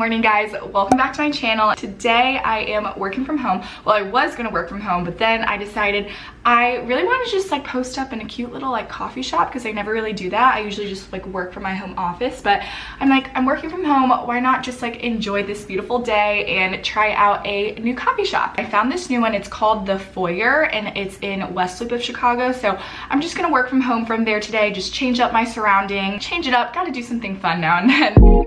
morning, guys. Welcome back to my channel. Today I am working from home. Well, I was gonna work from home, but then I decided I really want to just like post up in a cute little like coffee shop because I never really do that. I usually just like work from my home office, but I'm like, I'm working from home. Why not just like enjoy this beautiful day and try out a new coffee shop? I found this new one. It's called The Foyer and it's in West Loop of Chicago. So I'm just gonna work from home from there today, just change up my surrounding, change it up, gotta do something fun now and then.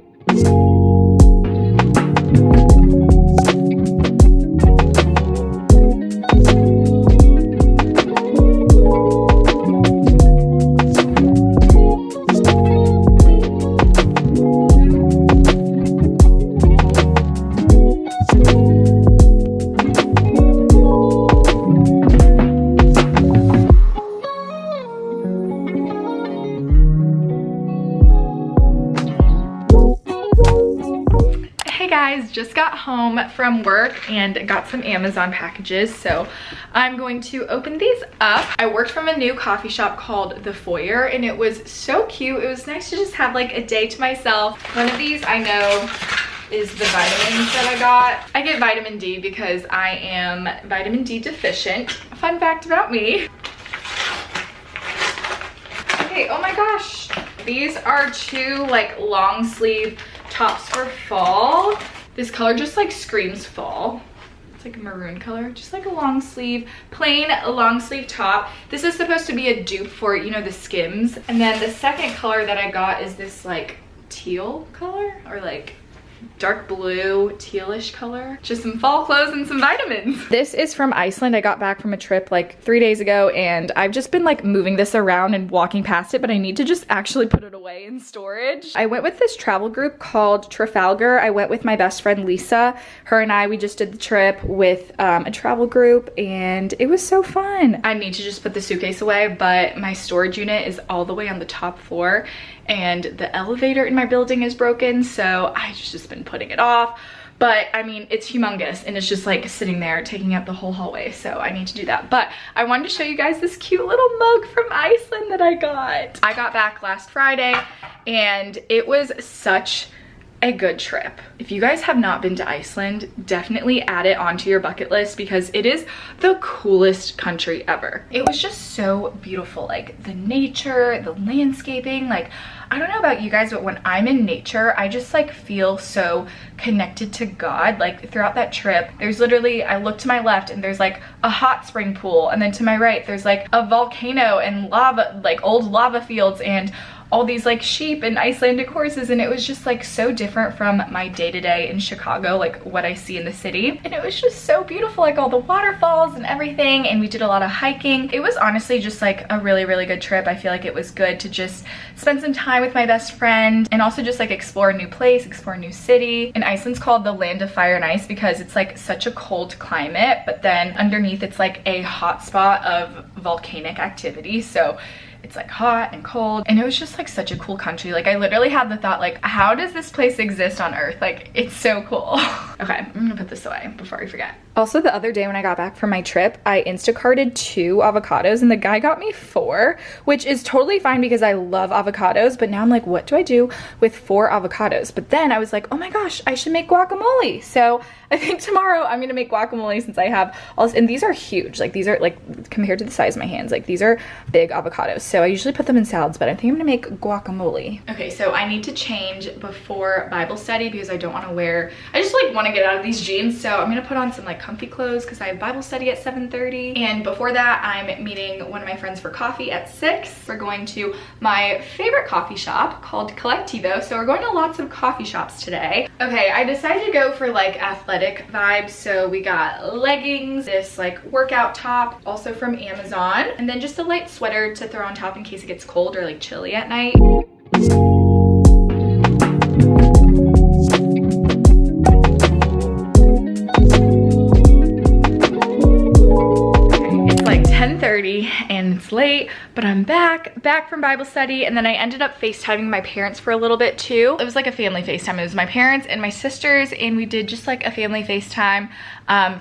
Just got home from work and got some Amazon packages, so I'm going to open these up. I worked from a new coffee shop called The Foyer and it was so cute. It was nice to just have like a day to myself. One of these I know is the vitamins that I got. I get vitamin D because I am vitamin D deficient. Fun fact about me. Okay, oh my gosh. These are two like long sleeve tops for fall. This color just like screams fall. It's like a maroon color, just like a long sleeve, plain long sleeve top. This is supposed to be a dupe for, you know, the Skims. And then the second color that I got is this like teal color or like dark blue tealish color. Just some fall clothes and some vitamins. This is from Iceland. I got back from a trip like 3 days ago and I've just been like moving this around and walking past it, but I need to just actually put it away in storage. I went with this travel group called Trafalgar. I went with my best friend Lisa. Her and I, we just did the trip with a travel group and it was so fun. I need to just put the suitcase away, but my storage unit is all the way on the top floor and the elevator in my building is broken, so I've just been putting it off. But I mean, it's humongous and it's just like sitting there taking up the whole hallway, so I need to do that. But I wanted to show you guys this cute little mug from Iceland that I got. I got back last Friday and it was such a good trip. If you guys have not been to Iceland, definitely add it onto your bucket list because it is the coolest country ever. It was just so beautiful, like the nature, the landscaping. Like, I don't know about you guys, but when I'm in nature, I just like feel so connected to God. Like throughout that trip, there's literally, I look to my left and there's like a hot spring pool, and then to my right, there's like a volcano and lava, like old lava fields and all these like sheep and Icelandic horses, and it was just like so different from my day-to-day in Chicago, like what I see in the city. And it was just so beautiful, like all the waterfalls and everything, and we did a lot of hiking. It was honestly just like a really good trip. I feel like it was good to just spend some time with my best friend and also just like explore a new place, explore a new city. And Iceland's called the land of fire and ice because it's like such a cold climate, but then underneath it's like a hot spot of volcanic activity, so it's like hot and cold, and it was just like such a cool country. Like I literally had the thought, like, how does this place exist on earth? Like, it's so cool. Okay, I'm gonna put this away before I forget. Also, the other day when I got back from my trip, I Instacarted 2 avocados and the guy got me 4, which is totally fine because I love avocados, but now I'm like, what do I do with 4 avocados? But then I was like, oh my gosh, I should make guacamole. So I think tomorrow I'm gonna make guacamole since I have all this, and these are huge. Like these are like, compared to the size of my hands, like these are big avocados. So I usually put them in salads, but I think I'm gonna make guacamole. Okay, so I need to change before Bible study because I don't wanna wear, I just like wanna get out of these jeans. So I'm gonna put on some like comfy clothes because I have Bible study at 7:30. And before that, I'm meeting one of my friends for coffee at 6. We're going to my favorite coffee shop called Collectivo. So we're going to lots of coffee shops today. Okay, I decided to go for like athletic vibes. So we got leggings, this like workout top, also from Amazon, and then just a light sweater to throw on top in case it gets cold or like chilly at night. And it's late, but I'm back from Bible study, and then I ended up FaceTiming my parents for a little bit too. It was like a family FaceTime. It was my parents and my sisters, and we did just like a family FaceTime,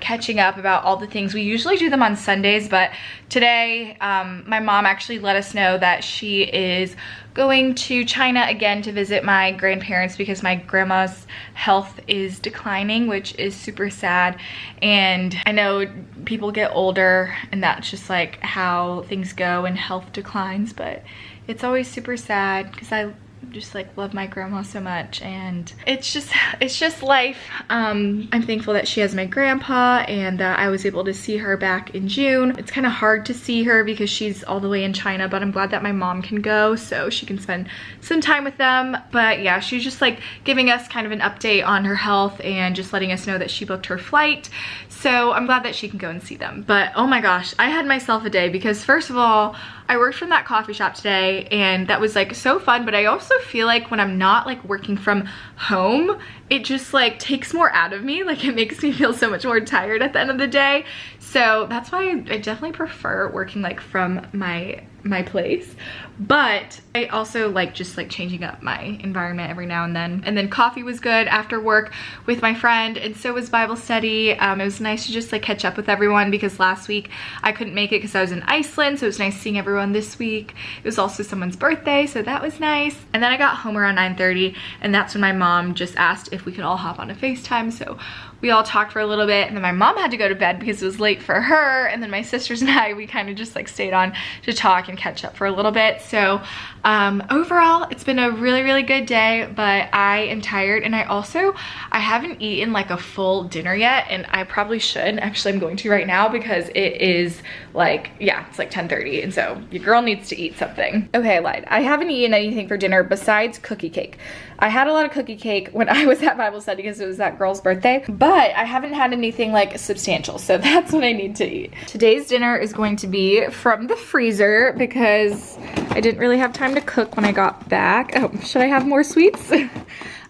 catching up about all the things. We usually do them on Sundays, but today my mom actually let us know that she is going to China again to visit my grandparents because my grandma's health is declining, which is super sad. And I know people get older and that's just like how things go and health declines, but it's always super sad because I just like love my grandma so much, and it's just life. I'm thankful that she has my grandpa and that I was able to see her back in June. It's kind of hard to see her because she's all the way in China, but I'm glad that my mom can go so she can spend some time with them. But yeah, she's just like giving us kind of an update on her health and just letting us know that she booked her flight. So I'm glad that she can go and see them. But oh my gosh, I had myself a day because first of all, I worked from that coffee shop today and that was like so fun, but I also feel like when I'm not like working from home, it just like takes more out of me. Like it makes me feel so much more tired at the end of the day. So that's why I definitely prefer working like from my place. But I also like just like changing up my environment every now and then. And then coffee was good after work with my friend, and so was Bible study. It was nice to just like catch up with everyone because last week I couldn't make it because I was in Iceland, so it was nice seeing everyone this week. It was also someone's birthday, so that was nice. And then I got home around 9:30, and that's when my mom just asked if we could all hop on a FaceTime. So we all talked for a little bit, and then my mom had to go to bed because it was late for her, and then my sisters and I, we kind of just like stayed on to talk and catch up for a little bit. So overall, it's been a really good day, but I am tired, and I haven't eaten like a full dinner yet, and I probably should. Actually, I'm going to right now because it is like, yeah, it's like 10:30, and so your girl needs to eat something. Okay, I lied. I haven't eaten anything for dinner besides cookie cake. I had a lot of cookie cake when I was at Bible study because it was that girl's birthday, but I haven't had anything like substantial, so that's what I need to eat. Today's dinner is going to be from the freezer because I didn't really have time to cook when I got back. Oh, should I have more sweets?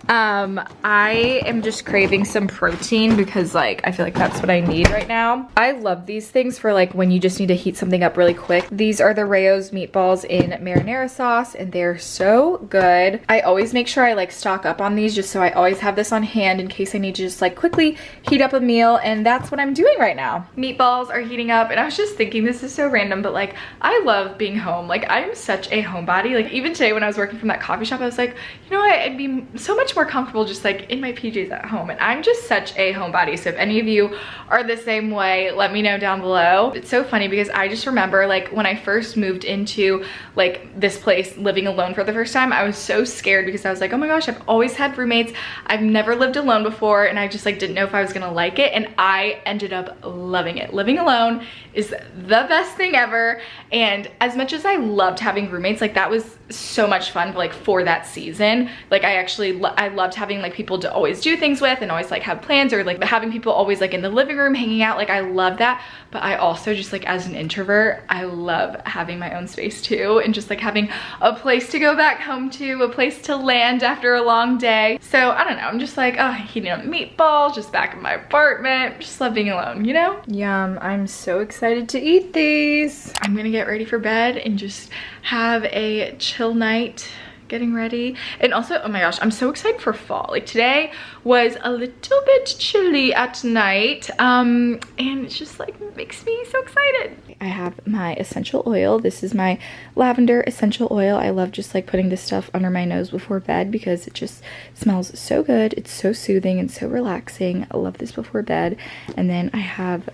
I am just craving some protein because like I feel like that's what I need right now. I love these things for like when you just need to heat something up really quick. These are the Rao's meatballs in marinara sauce, and they're so good. I always make sure I like stock up on these just so I always have this on hand in case I need to just like quickly heat up a meal, and that's what I'm doing right now. Meatballs are heating up, and I was just thinking, this is so random, but like I love being home. Like I'm such a homebody. Like even today when I was working from that coffee shop, I was like, you know what, I'd be so much more comfortable just like in my PJs at home, and I'm just such a homebody. So if any of you are the same way, let me know down below. It's so funny because I just remember like when I first moved into like this place living alone for the first time, I was so scared because I was like, oh my gosh, I've always had roommates, I've never lived alone before, and I just like didn't know if I was gonna like it, and I ended up loving it. Living alone is the best thing ever, and as much as I loved having roommates, like that was so much fun like for that season. Like I loved having like people to always do things with and always like have plans, or like having people always like in the living room hanging out. Like I love that, but I also just like as an introvert, I love having my own space too, and just like having a place to go back home to, a place to land after a long day. So I don't know, I'm just like, oh, heating up meatballs just back in my apartment. Just love being alone, you know? Yum, I'm so excited to eat these. I'm gonna get ready for bed and just have a chill night getting ready. And also, oh my gosh, I'm so excited for fall. Like today was a little bit chilly at night, and it's just like makes me so excited. I have my essential oil. This is my lavender essential oil. I love just like putting this stuff under my nose before bed because it just smells so good. It's so soothing and so relaxing. I love this before bed. And then I have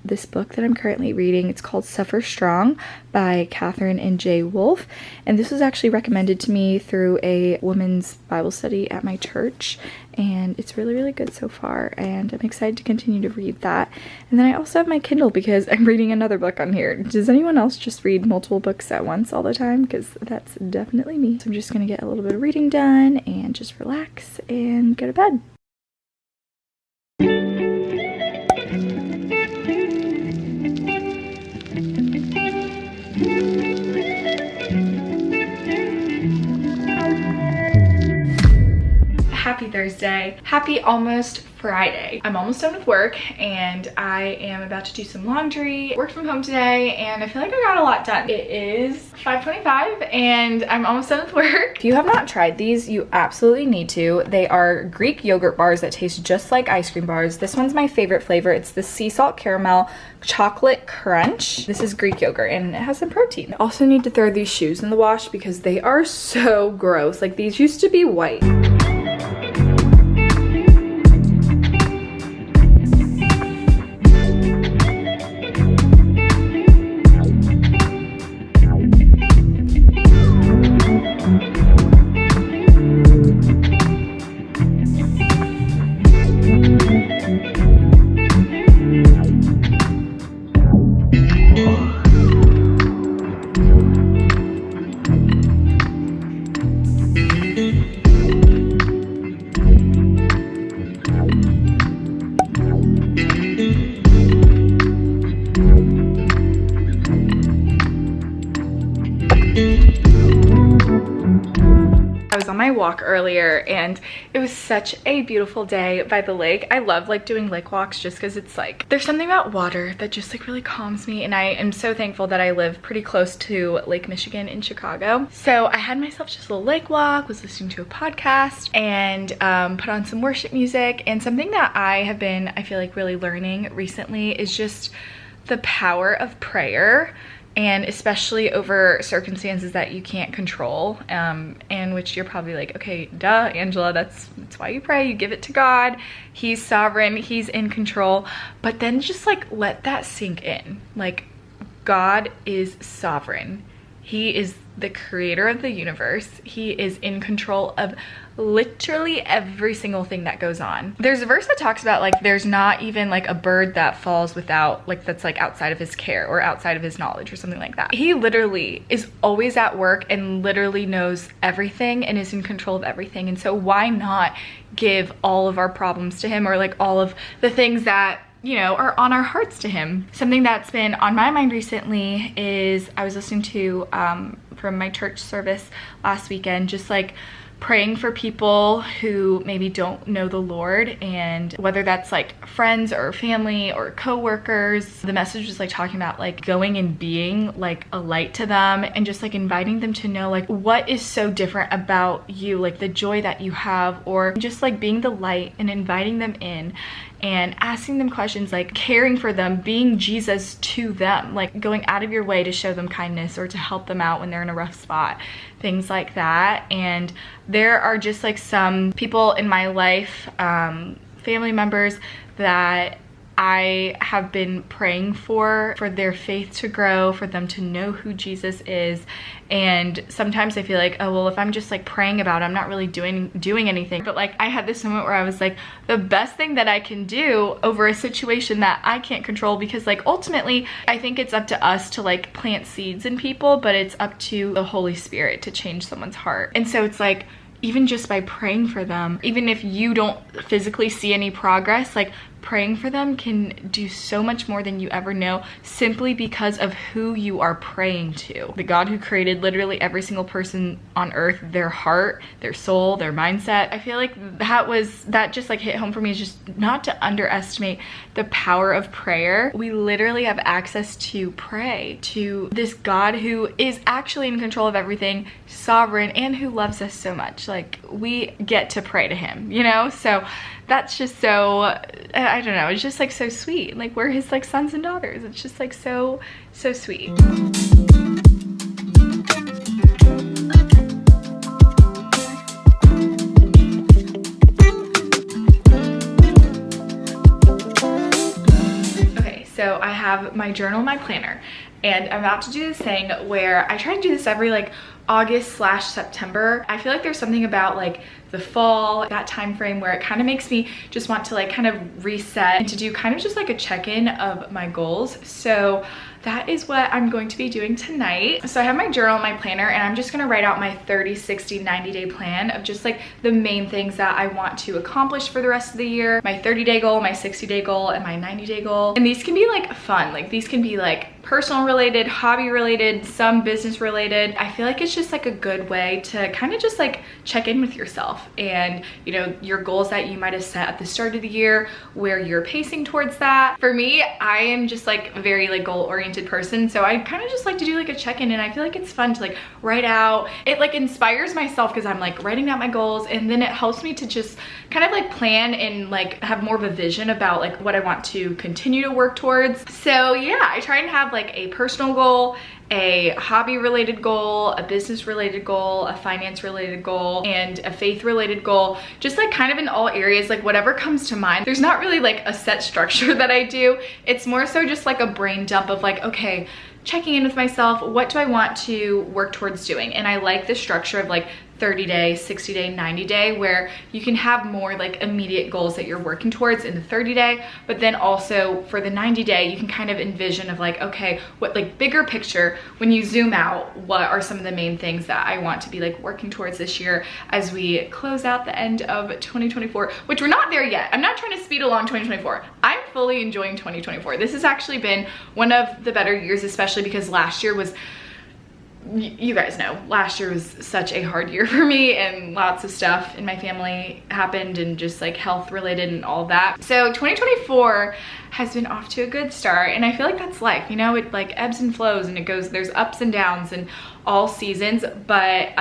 this book that I'm currently reading. It's called Suffer Strong by Catherine and Jay Wolfe, and this was actually recommended to me through a women's Bible study at my church, and it's really good so far, and I'm excited to continue to read that. And then I also have my Kindle because I'm reading another book on here. Does anyone else just read multiple books at once all the time? Because that's definitely me. So I'm just gonna get a little bit of reading done and just relax and go to bed. happy Thursday. Happy almost Friday. I'm almost done with work and I am about to do some laundry. Worked from home today and I feel like I got a lot done. It is 5:25 and I'm almost done with work. If you have not tried these, you absolutely need to. They are Greek yogurt bars that taste just like ice cream bars. This one's my favorite flavor. It's the sea salt caramel chocolate crunch. This is Greek yogurt and it has some protein. I also need to throw these shoes in the wash because they are so gross. Like, these used to be white. I was on my walk earlier and it was such a beautiful day by the lake. I love like doing lake walks just because it's like, there's something about water that just like really calms me, and I am so thankful that I live pretty close to Lake Michigan in Chicago. So I had myself just a little lake walk, was listening to a podcast, and put on some worship music. And something that I have been, I feel like, really learning recently is just the power of prayer, and especially over circumstances that you can't control, and which you're probably like, okay, duh, Angela, that's why you pray. You give it to God. He's sovereign. He's in control. But then just like let that sink in. Like, God is sovereign. He is the creator of the universe. He is in control of literally every single thing that goes on. There's a verse that talks about like there's not even like a bird that falls without like, that's like outside of his care or outside of his knowledge or something like that. He literally is always at work and literally knows everything and is in control of everything. And so why not give all of our problems to him, or like all of the things that, you know, are on our hearts to him. Something that's been on my mind recently is I was listening to from my church service last weekend, just like praying for people who maybe don't know the Lord, and whether that's like friends or family or co-workers. The message was like talking about like going and being like a light to them, and just like inviting them to know like what is so different about you, like the joy that you have, or just like being the light and inviting them in and asking them questions, like caring for them, being Jesus to them, like going out of your way to show them kindness or to help them out when they're in a rough spot, things like that. And there are just like some people in my life, family members, that I have been praying for their faith to grow, for them to know who Jesus is. And sometimes I feel like, oh, well, if I'm just like praying about it, I'm not really doing anything. But like, I had this moment where I was like, the best thing that I can do over a situation that I can't control, because like ultimately I think it's up to us to like plant seeds in people, but it's up to the Holy Spirit to change someone's heart. And so it's like, even just by praying for them, even if you don't physically see any progress, like praying for them can do so much more than you ever know, simply because of who you are praying to. The God who created literally every single person on earth, their heart, their soul, their mindset. I feel like that just like hit home for me, is just not to underestimate the power of prayer. We literally have access to pray to this God who is actually in control of everything, sovereign, and who loves us so much. Like, we get to pray to him, you know? So that's just so, I don't know, it's just like so sweet. Like, we're his like sons and daughters. It's just like so sweet. Okay, so I have my journal, my planner, and I'm about to do this thing where I try to do this every like August/September. I feel like there's something about like the fall, that time frame, where it kind of makes me just want to like kind of reset and to do kind of just like a check-in of my goals. So that is what I'm going to be doing tonight. So I have my journal, my planner, and I'm just gonna write out my 30, 60, 90-day plan of just like the main things that I want to accomplish for the rest of the year. My 30-day goal, my 60-day goal, and my 90-day goal. And these can be like fun. Like, these can be like personal related, hobby related, some business related. I feel like it's just like a good way to kind of just like check in with yourself and, you know, your goals that you might have set at the start of the year, where you're pacing towards that. For me, I am just like a very like goal oriented person, so I kind of just like to do like a check-in, and I feel like it's fun to like write out. It like inspires myself because I'm like writing out my goals, and then it helps me to just kind of like plan and like have more of a vision about like what I want to continue to work towards. So yeah, I try and have like a personal goal, a hobby related goal, a business related goal, a finance related goal, and a faith related goal, just like kind of in all areas, like whatever comes to mind. There's not really like a set structure that I do. It's more so just like a brain dump of like, okay, checking in with myself, what do I want to work towards doing? And I like the structure of like 30-day, 60-day, 90-day, where you can have more like immediate goals that you're working towards in the 30-day, but then also for the 90-day, you can kind of envision of like, okay, what like bigger picture, when you zoom out, what are some of the main things that I want to be like working towards this year as we close out the end of 2024, which we're not there yet. I'm not trying to speed along 2024. I'm fully enjoying 2024. This has actually been one of the better years, especially because last year was, you guys know, last year was such a hard year for me, and lots of stuff in my family happened, and just like health related and all that. So 2024 has been off to a good start, and I feel like that's life, you know, it like ebbs and flows, and it goes, there's ups and downs in all seasons, but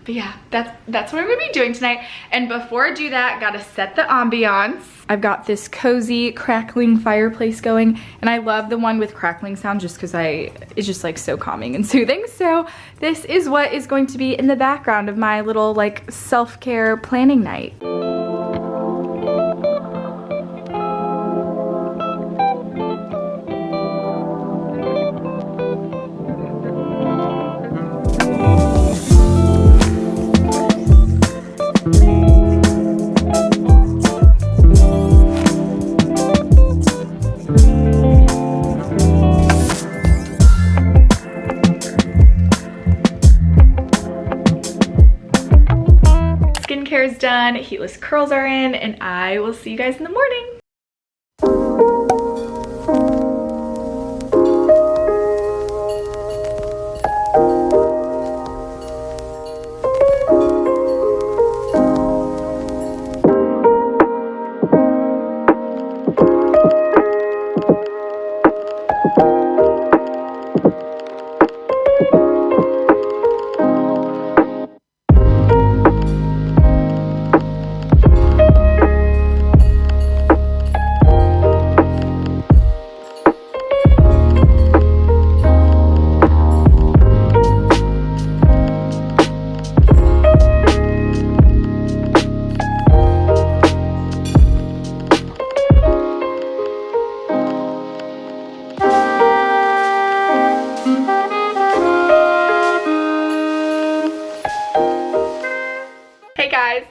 yeah, that's what I'm gonna be doing tonight. And before I do that, gotta set the ambiance. I've got this cozy crackling fireplace going, and I love the one with crackling sound just because it's just like so calming and soothing. So this is what is going to be in the background of my little like self-care planning night. Skincare is done, heatless curls are in, and I will see you guys in the morning.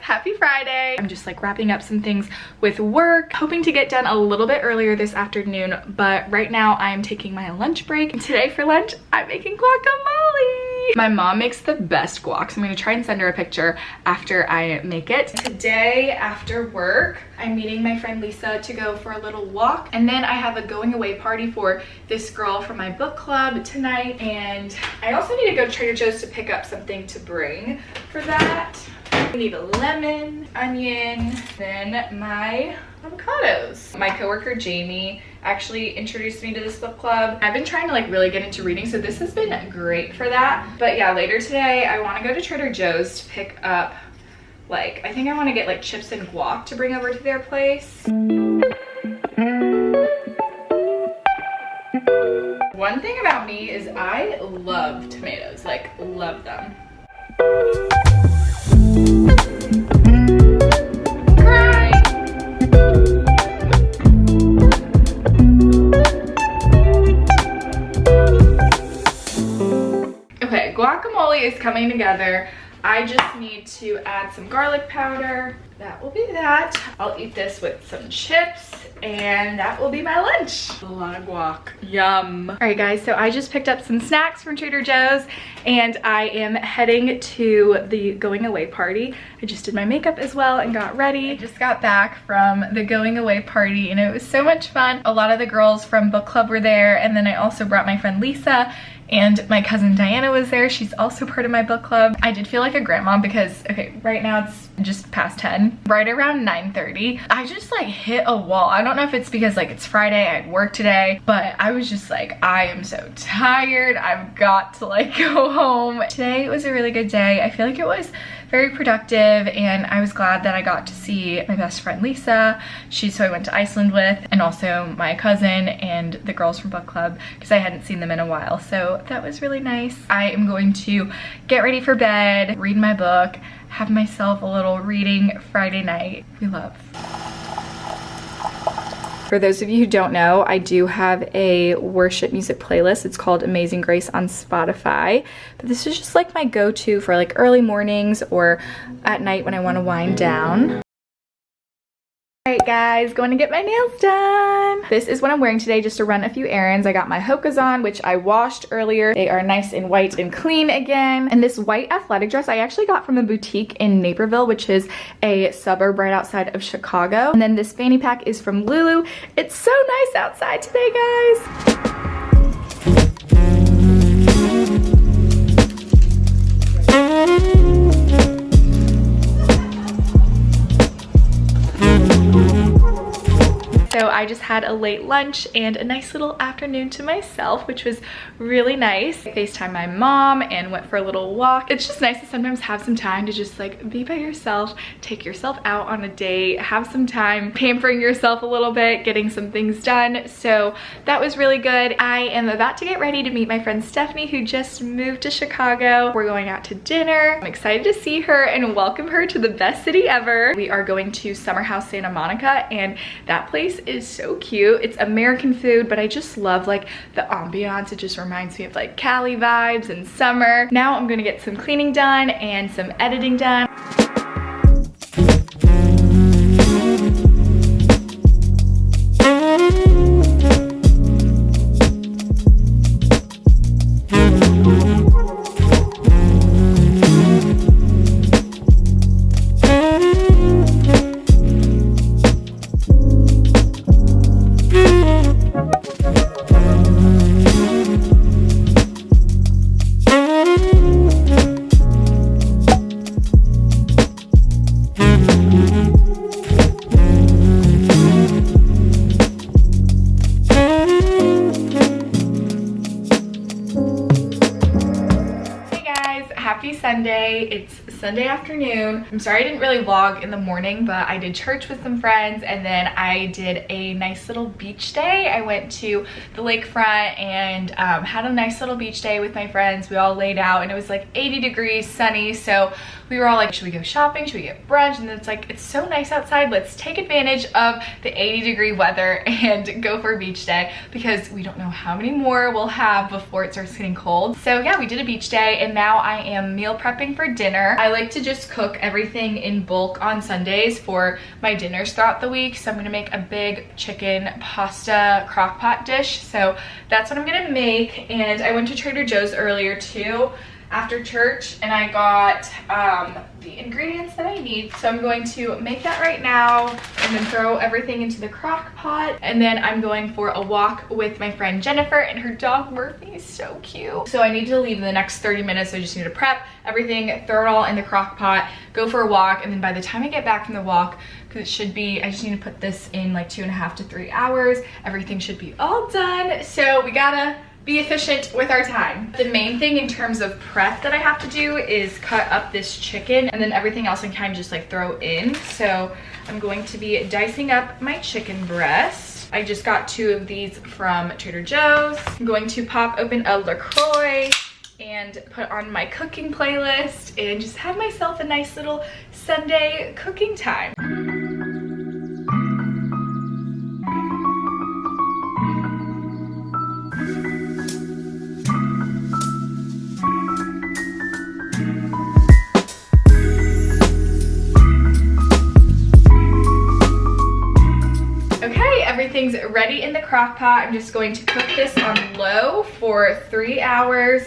Happy Friday. I'm just like wrapping up some things with work, hoping to get done a little bit earlier this afternoon, but right now I'm taking my lunch break. And today for lunch, I'm making guacamole. My mom makes the best guac, so I'm gonna try and send her a picture after I make it. Today after work, I'm meeting my friend Lisa to go for a little walk, and then I have a going away party for this girl from my book club tonight, and I also need to go to Trader Joe's to pick up something to bring for that. We need a lemon, onion, then my avocados. My coworker Jamie actually introduced me to this book club. I've been trying to like really get into reading, so this has been great for that. But yeah, later today I want to go to Trader Joe's to pick up like, I think I want to get like chips and guac to bring over to their place. One thing about me is I love tomatoes, like love them. Okay, guacamole is coming together. I just need to add some garlic powder. That will be that. I'll eat this with some chips and that will be my lunch. A lot of guac. Yum. All right guys, so I just picked up some snacks from Trader Joe's and I am heading to the going away party. I just did my makeup as well and got ready. I just got back from the going away party and it was so much fun. A lot of the girls from book club were there, and then I also brought my friend Lisa, and my cousin Diana was there. She's also part of my book club. I did feel like a grandma because, okay, right now it's just past 10. Right around 9:30, I just like hit a wall. I don't know if it's because like it's Friday, I had work today, but I was just like, I am so tired. I've got to like go home. Today was a really good day. I feel like it was very productive and I was glad that I got to see my best friend Lisa. She's who I went to Iceland with, and also my cousin and the girls from book club because I hadn't seen them in a while. So that was really nice. I am going to get ready for bed, read my book, have myself a little reading Friday night. We love. For those of you who don't know, I do have a worship music playlist. It's called Amazing Grace on Spotify. But this is just like my go-to for like early mornings or at night when I want to wind down. Alright guys, going to get my nails done. This is what I'm wearing today just to run a few errands. I got my Hokas on, which I washed earlier. They are nice and white and clean again. And this white athletic dress I actually got from a boutique in Naperville, which is a suburb right outside of Chicago. And then this fanny pack is from Lulu. It's so nice outside today, guys. So I just had a late lunch and a nice little afternoon to myself, which was really nice. I FaceTimed my mom and went for a little walk. It's just nice to sometimes have some time to just like be by yourself, take yourself out on a date, have some time pampering yourself a little bit, getting some things done. So that was really good. I am about to get ready to meet my friend Stephanie, who just moved to Chicago. We're going out to dinner. I'm excited to see her and welcome her to the best city ever. We are going to Summer House Santa Monica, and that place is so cute. It's American food, but I just love like the ambiance. It just reminds me of like Cali vibes and summer. Now I'm gonna get some cleaning done and some editing done. Sunday. It's Sunday afternoon. I'm sorry I didn't really vlog in the morning, but I did church with some friends and then I did a nice little beach day. I went to the lakefront and had a nice little beach day with my friends. We all laid out and it was like 80 degrees, sunny, so we were all like, should we go shopping? Should we get brunch? And then it's like, it's so nice outside. Let's take advantage of the 80-degree weather and go for a beach day because we don't know how many more we'll have before it starts getting cold. So yeah, we did a beach day and now I am meal prepping for dinner. I like to just cook everything in bulk on Sundays for my dinners throughout the week. So I'm gonna make a big chicken pasta crock pot dish. So that's what I'm gonna make. And I went to Trader Joe's earlier too after church and I got the ingredients that I need. So I'm going to make that right now and then throw everything into the crock pot. And then I'm going for a walk with my friend Jennifer and her dog Murphy. Is so cute. So I need to leave in the next 30 minutes. So I just need to prep everything, throw it all in the crock pot, go for a walk. And then by the time I get back from the walk, because it should be, I just need to put this in like 2.5 to 3 hours. Everything should be all done. So we gotta be efficient with our time. The main thing in terms of prep that I have to do is cut up this chicken and then everything else I can kind of just like throw in. So I'm going to be dicing up my chicken breast. I just got 2 of these from Trader Joe's. I'm going to pop open a LaCroix and put on my cooking playlist and just have myself a nice little Sunday cooking time. everything's ready in the crock pot. I'm just going to cook this on low for 3 hours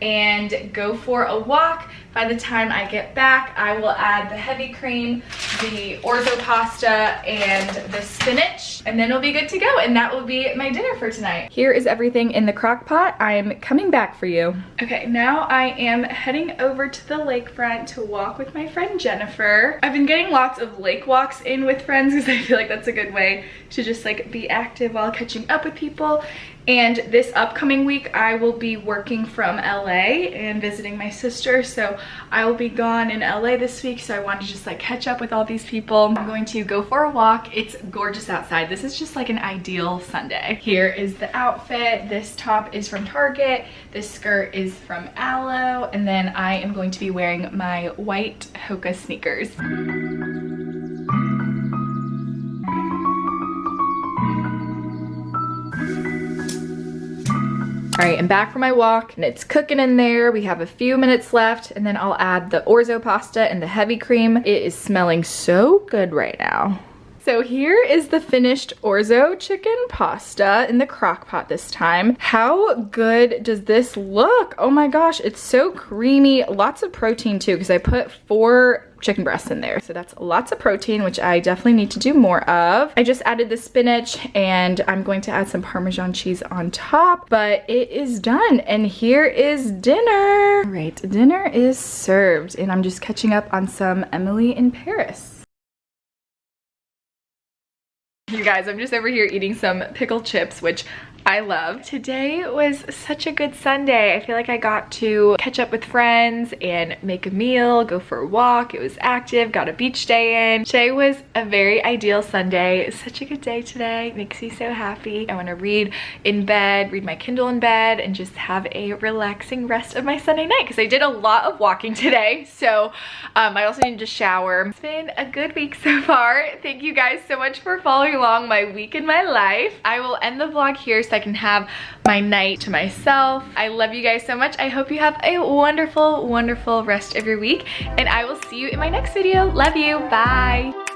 and go for a walk. By the time I get back, I will add the heavy cream, the orzo pasta, and the spinach, and then it'll be good to go, and that will be my dinner for tonight. Here is everything in the crock pot. I am coming back for you. Okay, now I am heading over to the lakefront to walk with my friend Jennifer. I've been getting lots of lake walks in with friends because I feel like that's a good way to just like be active while catching up with people. And this upcoming week, I will be working from LA and visiting my sister. So I will be gone in LA this week. So I want to just like catch up with all these people. I'm going to go for a walk. It's gorgeous outside. This is just like an ideal Sunday. Here is the outfit. This top is from Target. This skirt is from Alo. And then I am going to be wearing my white Hoka sneakers. All right, I'm back from my walk and it's cooking in there. We have a few minutes left and then I'll add the orzo pasta and the heavy cream. It is smelling so good right now. So here is the finished orzo chicken pasta in the crock pot this time. How good does this look? Oh my gosh, it's so creamy. Lots of protein too, because I put 4 chicken breasts in there. So that's lots of protein, which I definitely need to do more of. I just added the spinach and I'm going to add some Parmesan cheese on top, but it is done. And here is dinner. All right, dinner is served and I'm just catching up on some Emily in Paris. You guys, I'm just over here eating some pickled chips, which I love. Today was such a good Sunday. I feel like I got to catch up with friends and make a meal, go for a walk. It was active, got a beach day in. Today was a very ideal Sunday. Such a good day today. Makes me so happy. I want to read in bed, read my Kindle in bed, and just have a relaxing rest of my Sunday night because I did a lot of walking today. So I also need to shower. It's been a good week so far. Thank you guys so much for following along my week in my life. I will end the vlog here so I can have my night to myself. I love you guys so much. I hope you have a wonderful, wonderful rest of your week, and I will see you in my next video. Love you. Bye.